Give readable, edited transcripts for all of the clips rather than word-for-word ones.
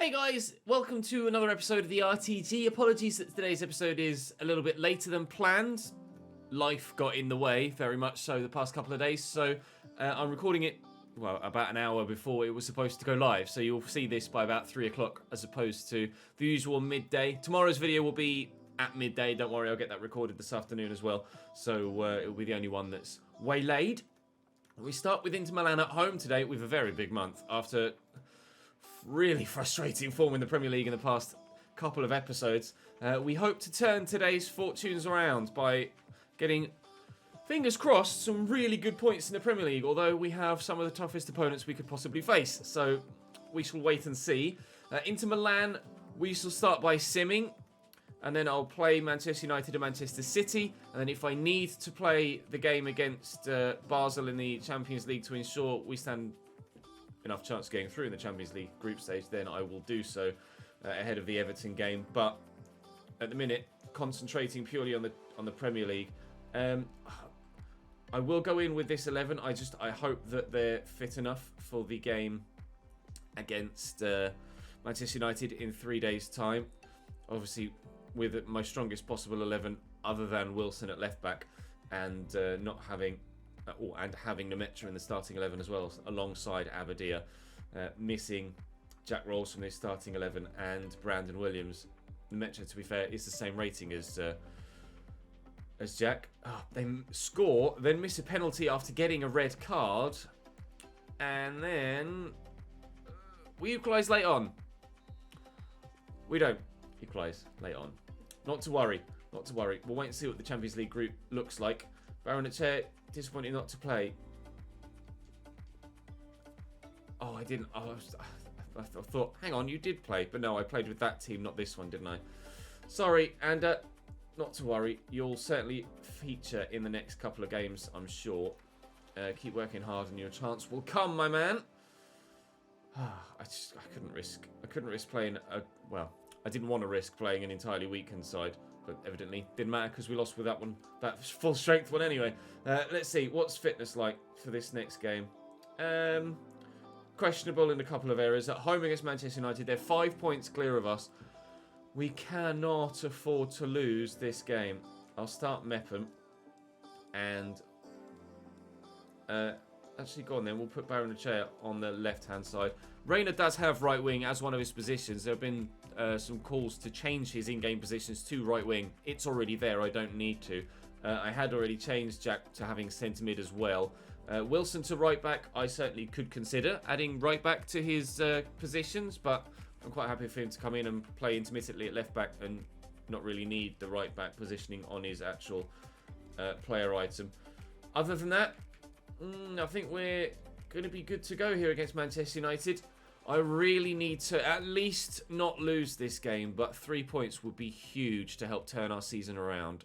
Hey guys, welcome to another episode of the RTG. Apologies that today's episode is a little bit later than planned. Life got in the way, very much so, the past couple of days. So I'm recording it, well, about an hour before it was supposed to go live. So you'll see this by about 3 o'clock as opposed to the usual midday. Tomorrow's video will be at midday. Don't worry, I'll get that recorded this afternoon as well. So it'll be the only one that's waylaid. We start with Inter Milan at home today with a very big month after really frustrating form in the Premier League in the past couple of episodes. We hope to turn today's fortunes around by getting, fingers crossed, some really good points in the Premier League, although we have some of the toughest opponents we could possibly face. So we shall wait and see. Inter Milan, we shall start by simming, and then I'll play Manchester United and Manchester City, and then if I need to play the game against Basel in the Champions League to ensure we stand enough chance of getting through in the Champions League group stage, then I will do so ahead of the Everton game. But at the minute, concentrating purely on the Premier League. I will go in with this 11. I hope that they're fit enough for the game against Manchester United in 3 days' time. Obviously, with my strongest possible 11, other than Wilson at left back, and not having. And having Nemetra in the starting 11 as well, alongside Abadia, missing Jack Rolls from his starting 11 and Brandon Williams. Nemetra, to be fair, is the same rating as Jack. Oh, they score, then miss a penalty after getting a red card, and then we equalise late on. We don't equalise late on. Not to worry, not to worry. We'll wait and see what the Champions League group looks like. Baronetche, disappointing not to play. Oh, I didn't. Oh, I thought, hang on, you did play. But no, I played with that team, not this one, didn't I? Sorry, and not to worry. You'll certainly feature in the next couple of games, I'm sure. Keep working hard and your chance will come, my man. I couldn't risk. I couldn't risk playing well, I didn't want to risk playing an entirely weakened side. But evidently didn't matter because we lost with that one, that full strength one anyway. Let's see, what's fitness like for this next game? Questionable in a couple of areas. At home against Manchester United, they're 5 points clear of us. We cannot afford to lose this game. I'll start Mepham. And actually, go on then. We'll put Baronetche on the left-hand side. Reina does have right wing as one of his positions. There have been some calls to change his in-game positions to right wing. It's already there. I don't need to. I had already changed Jack to having centre mid as well. Wilson to right back. I certainly could consider adding right back to his positions, but I'm quite happy for him to come in and play intermittently at left back and not really need the right back positioning on his actual player item. Other than that, I think we're going to be good to go here against Manchester United. I really need to at least not lose this game, but 3 points would be huge to help turn our season around.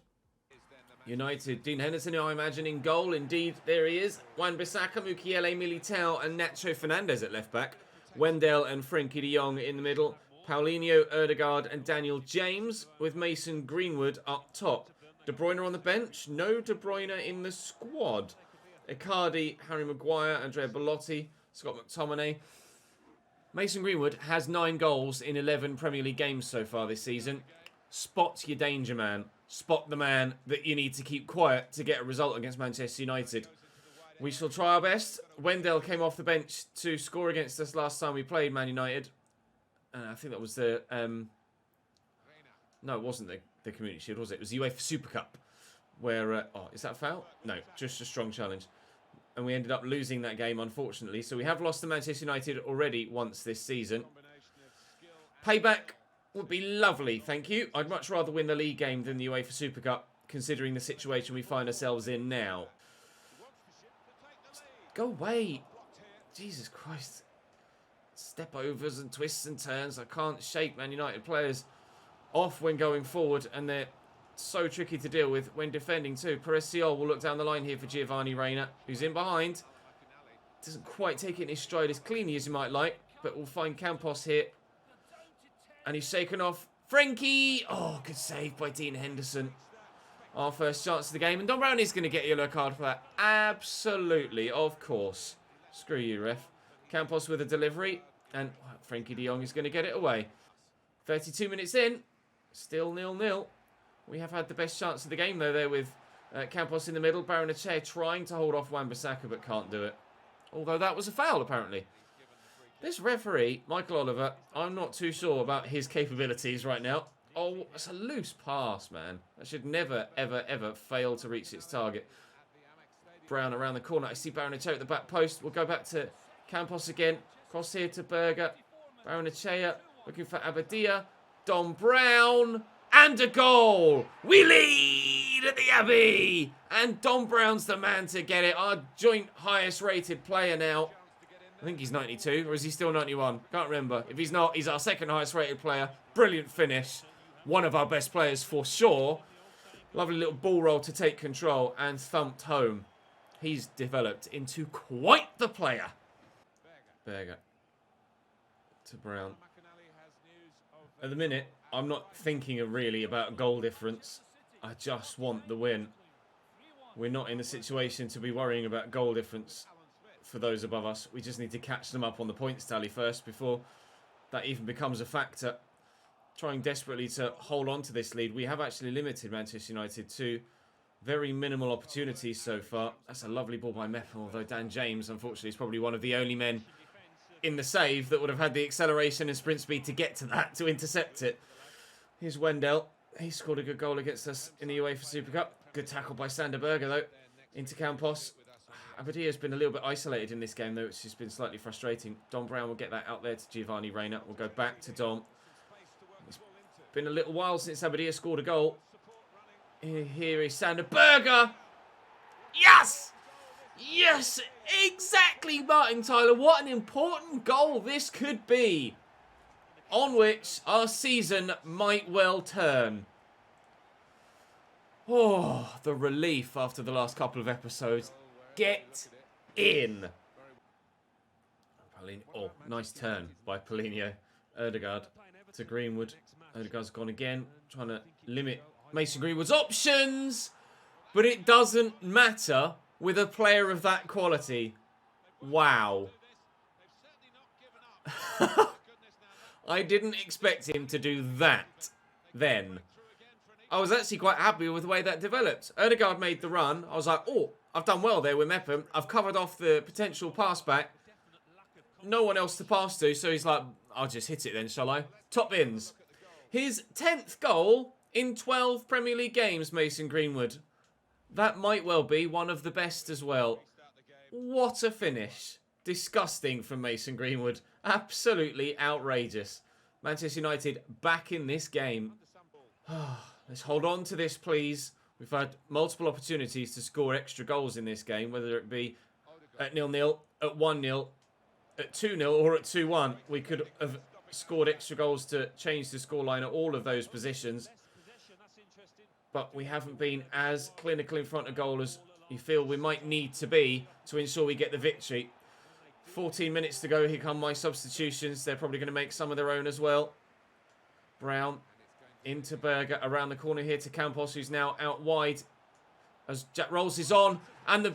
United, Dean Henderson, I imagine, in goal. Indeed, there he is. Wan-Bissaka, Mukiele, Militao and Nacho Fernandez at left back. Wendell and Frenkie de Jong in the middle. Paulinho, Ødegaard and Daniel James with Mason Greenwood up top. De Bruyne on the bench. No De Bruyne in the squad. Icardi, Harry Maguire, Andrea Bellotti, Scott McTominay. Mason Greenwood has 9 goals in 11 Premier League games so far this season. Spot your danger man. Spot the man that you need to keep quiet to get a result against Manchester United. We shall try our best. Wendell came off the bench to score against us last time we played Man United. I think that was the... no, it wasn't the Community Shield, was it? It was the UEFA Super Cup. Where... oh, is that a foul? No, just a strong challenge. And we ended up losing that game, unfortunately. So we have lost to Manchester United already once this season. Payback would be lovely, thank you. I'd much rather win the league game than the UEFA Super Cup, considering the situation we find ourselves in now. Go away. Jesus Christ. Step overs and twists and turns. I can't shake Man United players off when going forward, and they're so tricky to deal with when defending too. Perez-Siol will look down the line here for Giovanni Reina, who's in behind. Doesn't quite take it in his stride as cleanly as you might like, but we'll find Campos here. And he's shaken off. Frenkie! Oh, good save by Dean Henderson. Our first chance of the game. And Don Brown is going to get a yellow card for that. Absolutely, of course. Screw you, ref. Campos with a delivery. And Frankie de Jong is going to get it away. 32 minutes in. Still 0-0. We have had the best chance of the game, though, there with Campos in the middle. Barrenechea trying to hold off Wan-Bissaka, but can't do it. Although that was a foul, apparently. This referee, Michael Oliver, I'm not too sure about his capabilities right now. Oh, it's a loose pass, man. That should never, ever, ever fail to reach its target. Brown around the corner. I see Barrenechea at the back post. We'll go back to Campos again. Cross here to Berger. Barrenechea looking for Abadia. Don Brown. And a goal. We lead at the Abbey. And Don Brown's the man to get it. Our joint highest rated player now. I think he's 92. Or is he still 91? Can't remember. If he's not, he's our second highest rated player. Brilliant finish. One of our best players for sure. Lovely little ball roll to take control. And thumped home. He's developed into quite the player. Berger. To Brown. At the minute, I'm not thinking really about goal difference. I just want the win. We're not in a situation to be worrying about goal difference for those above us. We just need to catch them up on the points tally first before that even becomes a factor. Trying desperately to hold on to this lead. We have actually limited Manchester United to very minimal opportunities so far. That's a lovely ball by Mepham, although Dan James, unfortunately, is probably one of the only men in the save that would have had the acceleration and sprint speed to get to that, to intercept it. Here's Wendell. He scored a good goal against us in the UEFA Super Cup. Good tackle by Sander Berger, though. Into Campos. Abadia's been a little bit isolated in this game, though, which has been slightly frustrating. Don Brown will get that out there to Giovanni Reina. We'll go back to Dom. It's been a little while since Abadia scored a goal. Here is Sander Berger. Yes! Yes! Exactly, Martin Tyler. What an important goal this could be. On which our season might well turn. Oh, the relief after the last couple of episodes. Get in. Oh, nice turn by Paulinho. Ødegaard to Greenwood. Ødegaard's gone again. Trying to limit Mason Greenwood's options. But it doesn't matter with a player of that quality. Wow. I didn't expect him to do that then. I was actually quite happy with the way that developed. Ødegaard made the run. I was like, oh, I've done well there with Mepham. I've covered off the potential pass back. No one else to pass to, so he's like, I'll just hit it then, shall I? Top bins. His 10th goal in 12 Premier League games, Mason Greenwood. That might well be one of the best as well. What a finish. Disgusting from Mason Greenwood. Absolutely outrageous. Manchester United back in this game. Let's hold on to this, please. We've had multiple opportunities to score extra goals in this game, whether it be at 0-0, at 1-0, at 2-0, or at 2-1. We could have scored extra goals to change the scoreline at all of those positions. But we haven't been as clinical in front of goal as you feel we might need to be to ensure we get the victory. 14 minutes to go. Here come my substitutions. They're probably going to make some of their own as well. Brown into Berger. Around the corner here to Campos, who's now out wide as Jack Rolls is on. And the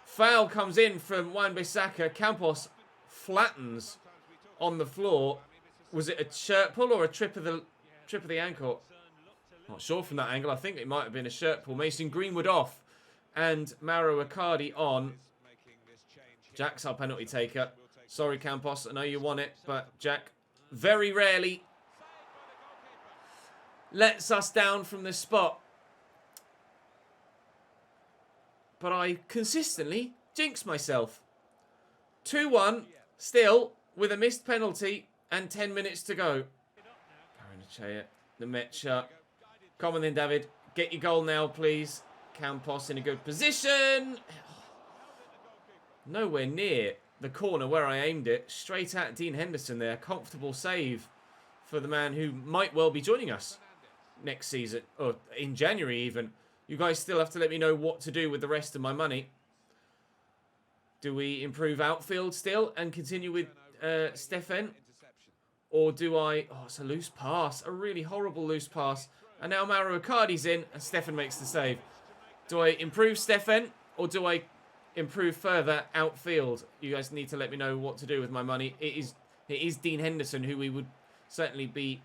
foul comes in from Wan-Bissaka. Campos flattens on the floor. Was it a shirt pull or a trip of the ankle? Not sure from that angle. I think it might have been a shirt pull. Mason Greenwood off. And Mauro Icardi on. Jack's our penalty taker. Sorry, Campos. I know you want it. But Jack very rarely lets us down from this spot. But I consistently jinx myself. 2-1. Still with a missed penalty and 10 minutes to go. Barrenechea, the Metcha. Come on then, David. Get your goal now, please. Campos in a good position. Nowhere near the corner where I aimed it. Straight at Dean Henderson there. Comfortable save for the man who might well be joining us next season. Or in January even. You guys still have to let me know what to do with the rest of my money. Do we improve outfield still and continue with Stefan? Or do I... Oh, it's a loose pass. A really horrible loose pass. And now Mauro Icardi's in and Stefan makes the save. Do I improve Stefan or do I improve further outfield? You guys need to let me know what to do with my money. It is It is Dean Henderson, who we would certainly be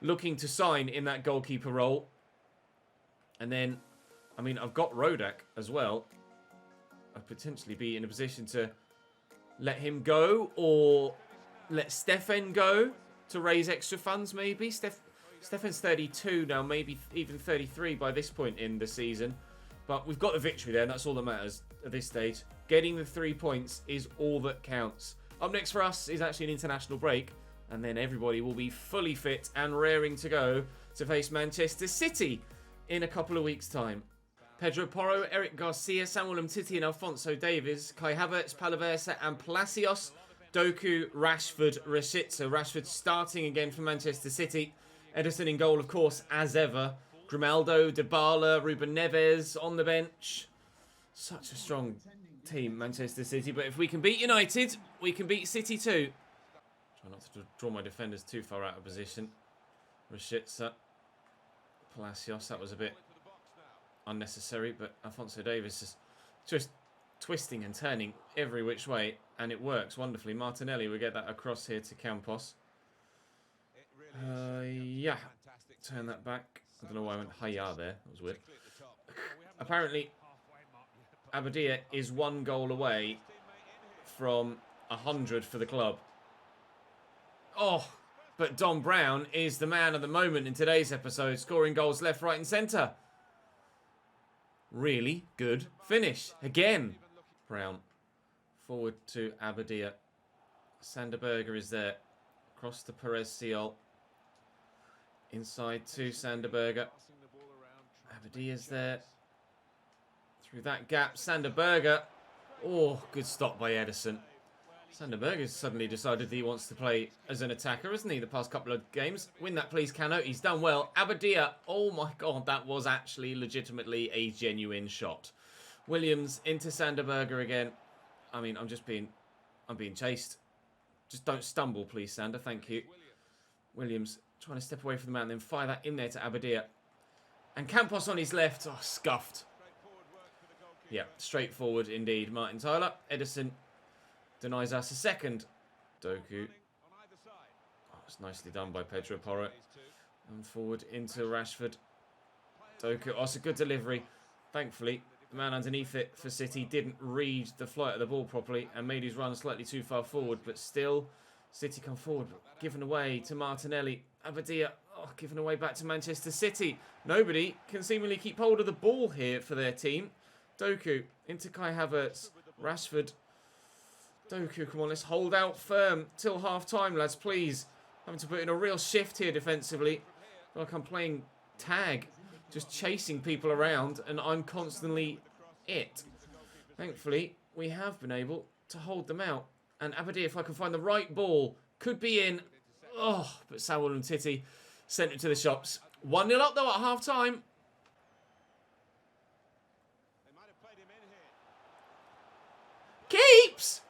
looking to sign in that goalkeeper role. And then, I mean, I've got Rodak as well. I'd potentially be in a position to let him go or let Stefan go to raise extra funds, maybe. Stefan's 32 now, maybe even 33 by this point in the season. But we've got the victory there, and that's all that matters at this stage. Getting the 3 points is all that counts. Up next for us is actually an international break, and then everybody will be fully fit and raring to go to face Manchester City in a couple of weeks' time. Pedro Porro, Eric Garcia, Samuel Umtiti and Alphonso Davies, Kai Havertz, Palaversa and Palacios, Doku, Rashford, Rashica. Rashford starting again for Manchester City. Ederson in goal, of course, as ever. Grimaldo, Dybala, Ruben Neves on the bench. Such a strong team, Manchester City. But if we can beat United, we can beat City too. Try not to draw my defenders too far out of position. Rashica, Palacios, that was a bit unnecessary, but Alphonso Davies is just twisting and turning every which way, and it works wonderfully. Martinelli will get that across here to Campos. Yeah, turn that back. I don't know why I went hiya there. That was weird. Apparently, Abadia is 1 goal away from 100 for the club. Oh, but Don Brown is the man of the moment in today's episode, scoring goals left, right and centre. Really good finish. Again, Brown. Forward to Abadia. Sanderberger is there. Across to Perez Seal. Inside to Sanderberger. Abadia's there. Through that gap, Sanderberger. Oh, good stop by Ederson. Sanderberger's suddenly decided that he wants to play as an attacker, hasn't he, the past couple of games? Win that, please, Cano. He's done well. Abadia. Oh, my God. That was actually legitimately a genuine shot. Williams into Sanderberger again. I mean, I'm being chased. Just don't stumble, please, Sander. Thank you. Williams trying to step away from the man, then fire that in there to Abadia. And Campos on his left. Oh, scuffed. Yeah, straightforward indeed. Martin Tyler. Ederson denies us a second. Doku. Oh, it's nicely done by Pedro Porro. And forward into Rashford. Doku. Oh, it's a good delivery. Thankfully, the man underneath it for City didn't read the flight of the ball properly and made his run slightly too far forward. But still, City come forward. Given away to Martinelli. Abadia. Oh, given away back to Manchester City. Nobody can seemingly keep hold of the ball here for their team. Doku into Kai Havertz. Rashford. Doku, come on, let's hold out firm till half-time, lads, please. Having to put in a real shift here defensively. I feel like I'm playing tag, just chasing people around, and I'm constantly it. Thankfully, we have been able to hold them out. And Abadia, if I can find the right ball, could be in. Oh, but Samuel Umtiti sent it to the shops. 1-0 up, though, at half-time. Keeps!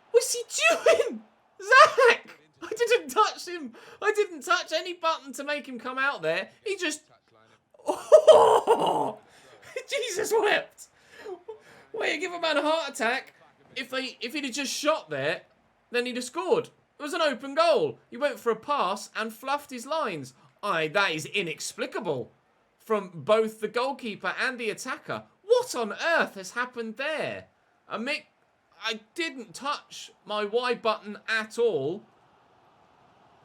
What's he doing? Zach! I didn't touch him. I didn't touch any button to make him come out there. He just... Oh! Jesus wept. Way to give a man a heart attack. If he'd have just shot there, then he'd have scored. It was an open goal. He went for a pass and fluffed his lines. That is inexplicable. From both the goalkeeper and the attacker. What on earth has happened there? I didn't touch my Y button at all.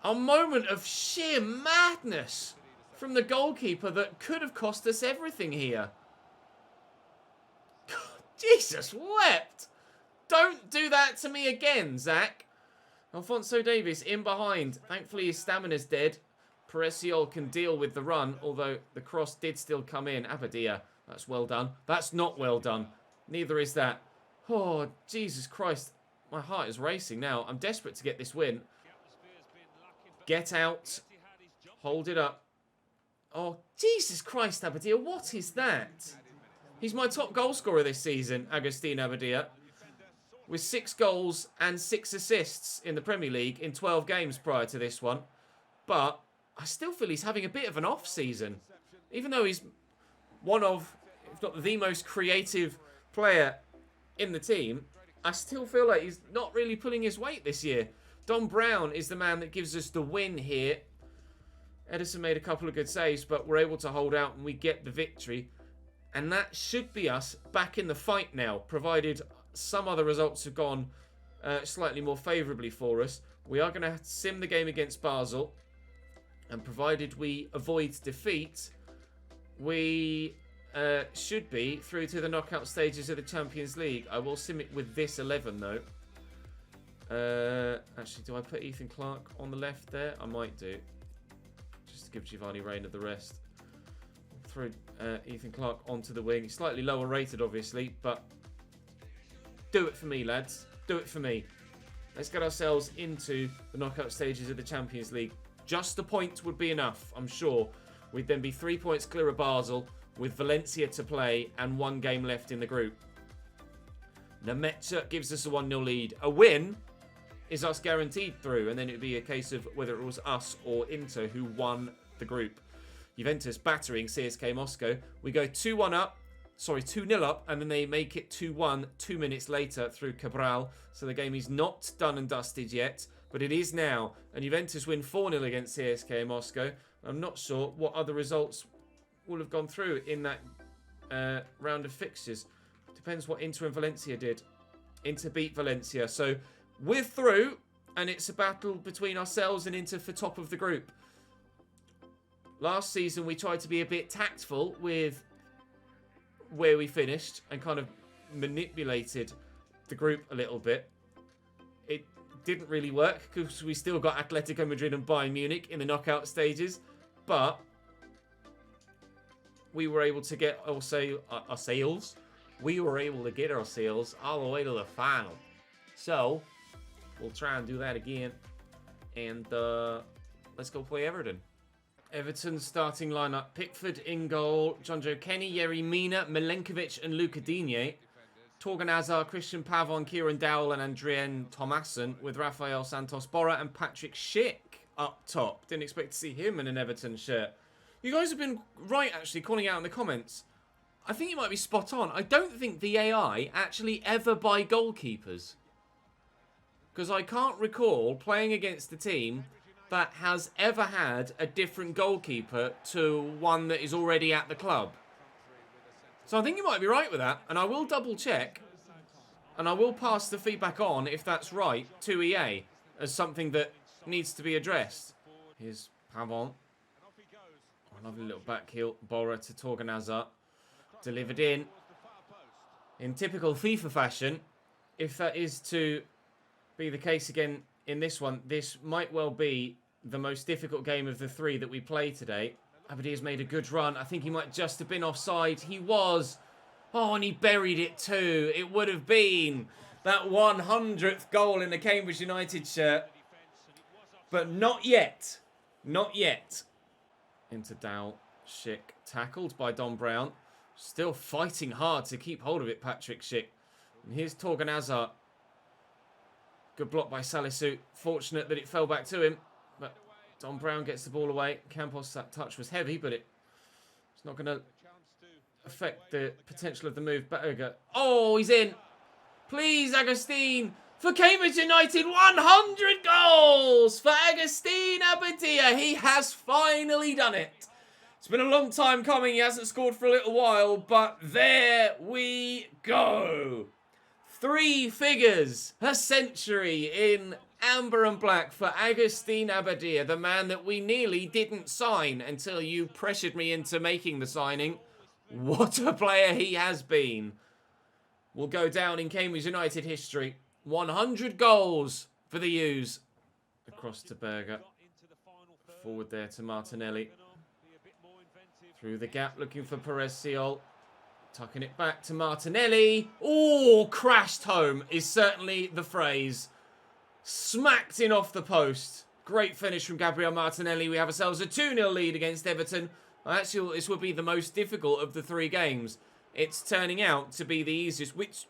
A moment of sheer madness from the goalkeeper that could have cost us everything here. Jesus wept. Don't do that to me again, Zach. Alphonso Davies in behind. Thankfully, his stamina's dead. Perez can deal with the run, although the cross did still come in. Abadia, that's well done. That's not well done. Neither is that. Oh, Jesus Christ. My heart is racing now. I'm desperate to get this win. Get out. Hold it up. Oh, Jesus Christ, Abadia. What is that? He's my top goal scorer this season, Agustin Abadia. With 6 goals and 6 assists in the Premier League in 12 games prior to this one. But I still feel he's having a bit of an off season. Even though he's one of, if not the most creative player in the team, I still feel like he's not really pulling his weight this year. Don Brown is the man that gives us the win here. Ederson made a couple of good saves, but we're able to hold out and we get the victory. And that should be us back in the fight now, provided some other results have gone slightly more favourably for us. We are going to sim the game against Basel. And provided we avoid defeat, we should be through to the knockout stages of the Champions League. I will sim it with this 11 though. Actually, do I put Ethan Clark on the left there? I might do. Just to give Giovanni Reina the rest. Throw Ethan Clark onto the wing. He's slightly lower rated, obviously, but do it for me, lads. Do it for me. Let's get ourselves into the knockout stages of the Champions League. Just a point would be enough, I'm sure. We'd then be 3 points clear of Basel with Valencia to play and 1 game left in the group. Nemetza gives us a 1-0 lead. A win is us guaranteed through, and then it would be a case of whether it was us or Inter who won the group. Juventus battering CSK Moscow. We go 2-1 up. Sorry, 2-0 up, and then they make it 2-1 2 minutes later through Cabral. So the game is not done and dusted yet, but it is now. And Juventus win 4-0 against CSK Moscow. I'm not sure what other results will have gone through in that round of fixtures. Depends what Inter and Valencia did. Inter beat Valencia. So we're through, and it's a battle between ourselves and Inter for top of the group. Last season, we tried to be a bit tactful with where we finished and kind of manipulated the group a little bit. It didn't really work because we still got Atletico Madrid and Bayern Munich in the knockout stages, but we were able to get our sales. We were able to get our sales all the way to the final. So we'll try and do that again, and let's go play Everton. Everton's starting lineup: Pickford in goal, Jonjo Kenny, Yerry Mina, Milenkovic and Luca Digne, Torgan Hazard, Christian Pavon, Kieran Dowell and Andrien Thomasson, with Rafael Santos Borra and Patrick Schick up top. Didn't expect to see him in an Everton shirt. You guys have been right, actually, calling out in the comments. I think you might be spot on. I don't think the AI actually ever buy goalkeepers, because I can't recall playing against a team that has ever had a different goalkeeper to one that is already at the club. So I think you might be right with that, and I will double check, and I will pass the feedback on, if that's right, to EA as something that needs to be addressed. Here's Pavon. A lovely little back heel. Borra to Torgan Hazard. Delivered in typical FIFA fashion. If that is to be the case again in this one, this might well be the most difficult game of the 3 that we play today. Abadir's made a good run. I think he might just have been offside. He was. Oh, and he buried it too. It would have been that 100th goal in the Cambridge United shirt. But not yet. Not yet. Into Dowell. Schick. Tackled by Don Brown. Still fighting hard to keep hold of it, Patrick Schick. And here's Torgan Hazard. Good block by Salisu. Fortunate that it fell back to him. But Don Brown gets the ball away. Campos, that touch was heavy, but it's not going to affect the potential of the move. Berger. Oh, he's in. Please, Agustin. For Cambridge United, 100 goals for Agustin Abadir. He has finally done it. It's been a long time coming. He hasn't scored for a little while, but there we go. 3 figures, a century in amber and black for Agustin Abadir, the man that we nearly didn't sign until you pressured me into making the signing. What a player he has been. Will go down in Cambridge United history. 100 goals for the U's. Across to Berger. Forward there to Martinelli. Through the gap, looking for Perez Siol. Tucking it back to Martinelli. Oh, crashed home is certainly the phrase. Smacked in off the post. Great finish from Gabriel Martinelli. We have ourselves a 2-0 lead against Everton. Actually, this would be the most difficult of the 3 games. It's turning out to be the easiest, which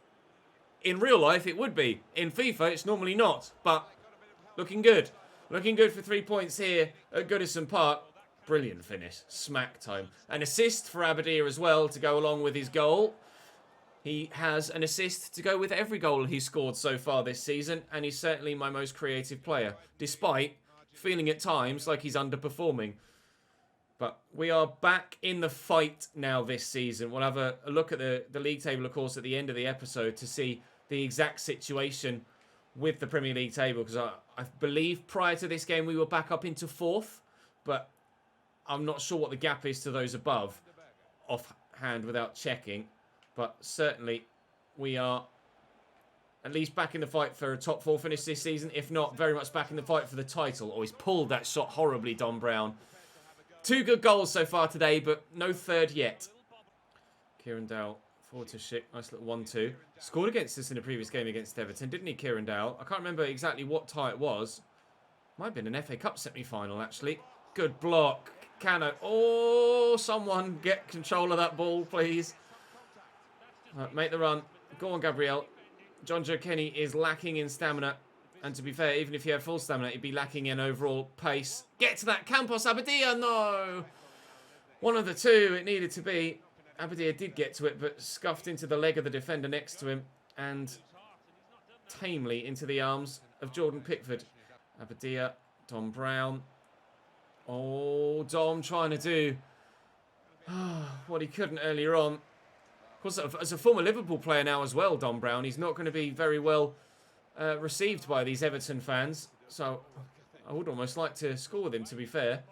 in real life it would be. In FIFA, it's normally not, but looking good. Looking good for 3 points here at Goodison Park. Brilliant finish. Smacked home. An assist for Abadir as well to go along with his goal. He has an assist to go with every goal he's scored so far this season, and he's certainly my most creative player, despite feeling at times like he's underperforming. But we are back in the fight now this season. We'll have a look at the league table, of course, at the end of the episode to see the exact situation with the Premier League table, because I believe prior to this game we were back up into 4th, but I'm not sure what the gap is to those above offhand without checking. But certainly, we are at least back in the fight for a top 4 finish this season. If not, very much back in the fight for the title. Oh, he's pulled that shot horribly, Don Brown. 2 good goals so far today, but no third yet. Kieran Dowell, forward to Schick. Nice little 1-2. Scored against us in a previous game against Everton, didn't he, Kieran Dowell? I can't remember exactly what tie it was. Might have been an FA Cup semi-final, actually. Good block. Cano. Oh, someone get control of that ball, please. Make the run. Go on, Gabriel. John Joe Kenny is lacking in stamina. And to be fair, even if he had full stamina, he'd be lacking in overall pace. Get to that Campos Abadia. No. One of the two it needed to be. Abadia did get to it, but scuffed into the leg of the defender next to him. And tamely into the arms of Jordan Pickford. Abadia. Don Brown. Oh, Dom trying to do what he couldn't earlier on. Of course, as a former Liverpool player now as well, Don Brown, he's not going to be very well received by these Everton fans. So I would almost like to score with him, to be fair,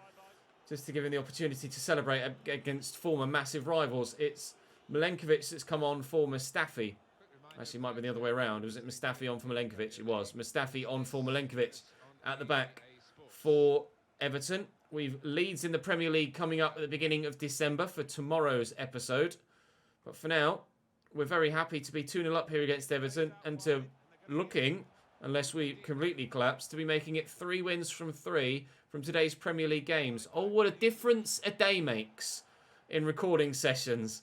just to give him the opportunity to celebrate against former massive rivals. It's Milenkovic that's come on for Mustafi. Actually, it might be the other way around. Was it Mustafi on for Milenkovic? It was. Mustafi on for Milenkovic at the back for Everton. We've Leeds in the Premier League coming up at the beginning of December for tomorrow's episode. But for now, we're very happy to be 2-0 up here against Everton and to looking, unless we completely collapse, to be making it 3 wins from 3 from today's Premier League games. Oh, what a difference a day makes in recording sessions.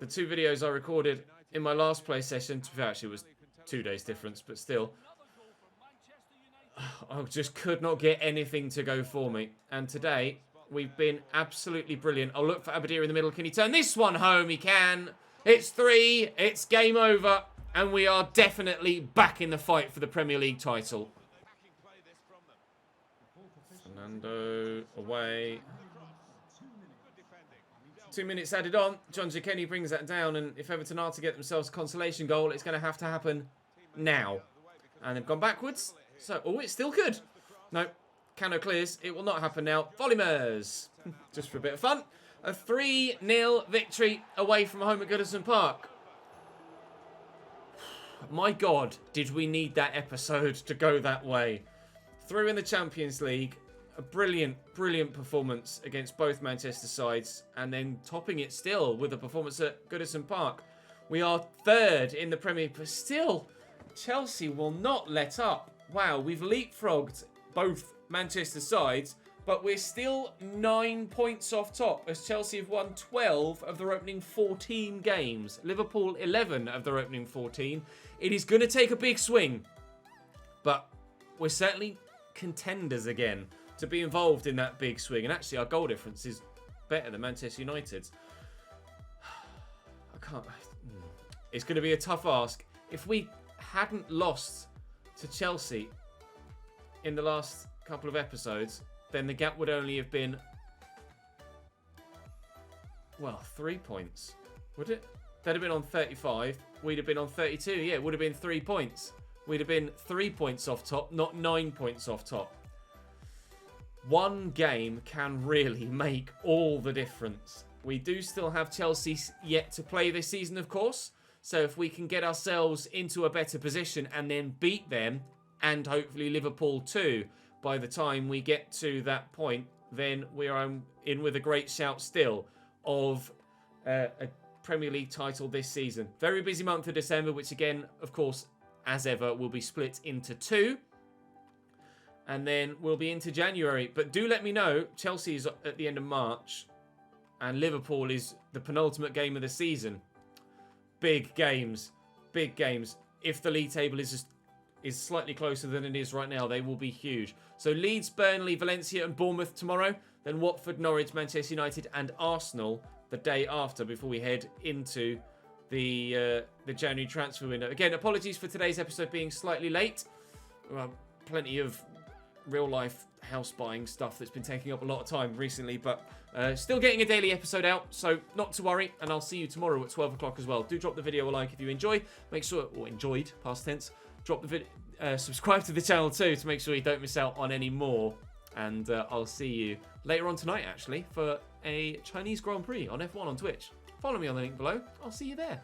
The 2 videos I recorded in my last play session, actually it was 2 days difference, but still, I just could not get anything to go for me. And today, we've been absolutely brilliant. I'll look for Abadir in the middle. Can he turn this one home? He can. It's 3. It's game over. And we are definitely back in the fight for the Premier League title. Fernando away. 2 minutes added on. John Kenny brings that down. And if Everton are to get themselves a consolation goal, it's going to have to happen now. And they've gone backwards. So, oh, it's still good. No. Cano clears. It will not happen now. Volleymers. Just for a bit of fun. A 3-0 victory away from home at Goodison Park. My God, did we need that episode to go that way. Through in the Champions League. A brilliant, brilliant performance against both Manchester sides. And then topping it still with a performance at Goodison Park. We are 3rd in the Premier League. But still, Chelsea will not let up. Wow, we've leapfrogged both Manchester sides, but we're still 9 points off top as Chelsea have won 12 of their opening 14 games. Liverpool 11 of their opening 14. It is going to take a big swing, but we're certainly contenders again to be involved in that big swing. And actually, our goal difference is better than Manchester United's. I can't. It's going to be a tough ask. If we hadn't lost to Chelsea in the last couple of episodes, then the gap would only have been, well, 3 points. Would it? They'd have been on 35. We'd have been on 32. Yeah, it would have been 3 points. We'd have been 3 points off top, not 9 points off top. One game can really make all the difference. We do still have Chelsea yet to play this season, of course. So if we can get ourselves into a better position and then beat them, and hopefully Liverpool too, by the time we get to that point, then we are in with a great shout still of a Premier League title this season. Very busy month of December, which again, of course, as ever, will be split into 2. And then we'll be into January. But do let me know, Chelsea is at the end of March, and Liverpool is the penultimate game of the season. Big games. Big games. If the league table is slightly closer than it is right now, they will be huge. So Leeds, Burnley, Valencia and Bournemouth tomorrow. Then Watford, Norwich, Manchester United and Arsenal the day after before we head into the January transfer window. Again, apologies for today's episode being slightly late. Well, plenty of real-life house buying stuff that's been taking up a lot of time recently, but still getting a daily episode out, so not to worry, and I'll see you tomorrow at 12 o'clock as well. Do drop the video a like if you enjoy. Make sure, or enjoyed, past tense. Drop the video, subscribe to the channel too to make sure you don't miss out on any more. And I'll see you later on tonight, actually, for a Chinese Grand Prix on F1 on Twitch. Follow me on the link below. I'll see you there.